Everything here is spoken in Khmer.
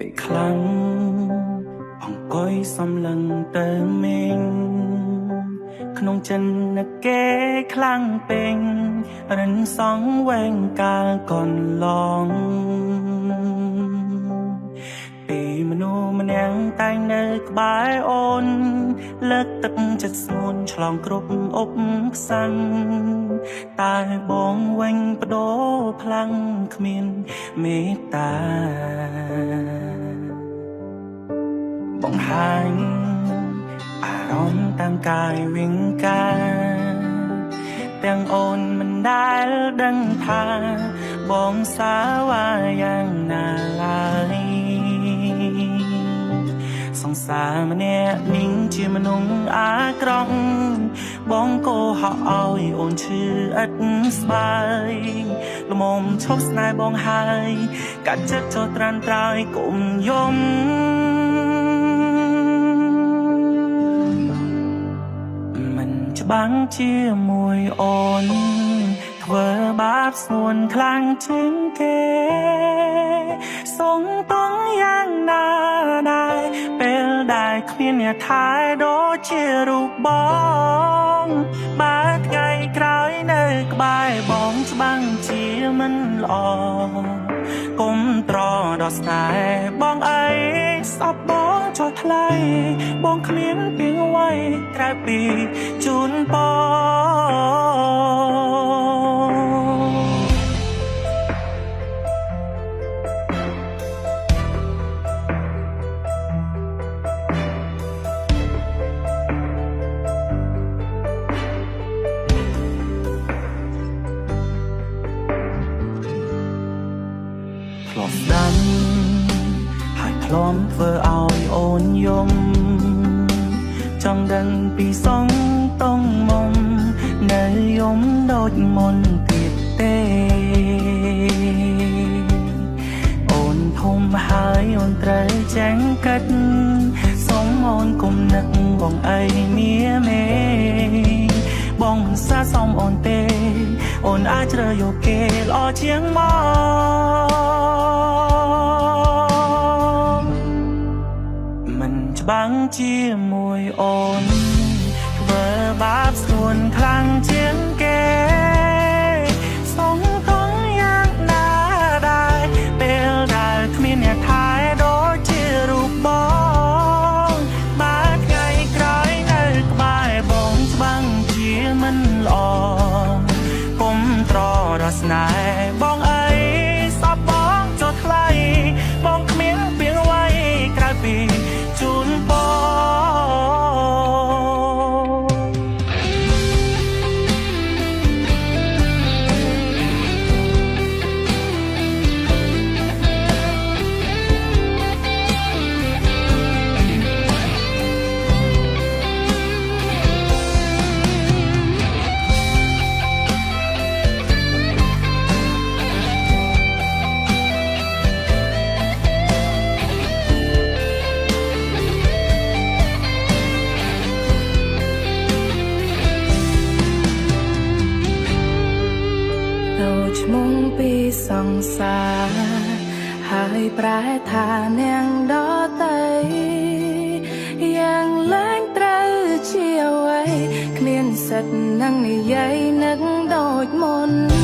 ពេលខ្លាំងអង្គុយសំឡឹងទៅមេងក្នុងចិនគេខ្លាំងពេញរិនសងវែងកាលកន្លងពេលមនុស្សម្នាក់តែងនៅក្បែរអូនលើកទឹកចិត្តស្ងួនឆ្លងគ្រប់អុបខ្សាំងតែបងវិញបដូរផ្លាំងគ្មានមេត្តាបង្ហាញអារម្មណ៍តាមកាយវិង្ការទាំងអូនមិនដែលដឹងថាបងសាវាយ៉ាងណាឡើយសង្សារម្នាក់នេះជាមនុស្សអាក្រក់បងក៏ហៅឲ្យអូនឈឺឥតស្បើយល្មមឈប់ស្នេហ៍បងហើយកាត់ចិត្តចូលត្រានត្រោយកុំយំមិនច្បាំងជាមួយអូនធ្វើបាបស្នួនខ្លាំងជាងគេសងតងយ៉ាងណាដែរពេលដែលគ្មានអ្នកថែដូចជារូបបងបើថ្ងៃក្រោយនៅក្បែរបងច្បាំងជាមិនល្អគុំត្រដល់ស្នេហ៍បងអីស្អប់បងចោលថ្លៃបងគ្មានពីអ្វីក្រៅពីជូនបងធ្លាប់ស្ដាំហើយធ្លាប់ធ្វើឲ្យអូនយំចង់ដឹងពីសងតងមុំនៅយំដូចមុនទៀតទេអូនធំហើយអូនត្រូវចាញ់កាត់សុំអូនគុំនឹកបងអីមៀមេបងមិនសាសមអូនទេអូនអាចជ្រើសយកគេល្អជាងមកមិនច្បាំងជាមួយអូនធ្វើបាបស្នួនខ្លាំងជាងគេសងតងយ៉ាងណាដែរពេលដែលគ្មានអ្នកថែដូចជារូបបងបើថ្ងៃក្រោយនៅក្បែរបងច្បាំងជាមិនល្អគុំត្រដល់ស្នេហ៍បងអីសពបងចុះថ្លៃបងគ្មានពីអ្វីក្រៅពីជូនបងឈ្មោះពីសង្សារហើយប្រែថានាងដតីយ៉ាងលែងត្រូវជាអ្វីគ្មានសិទ្ធនឹងនិយាយនឹកដូចមុន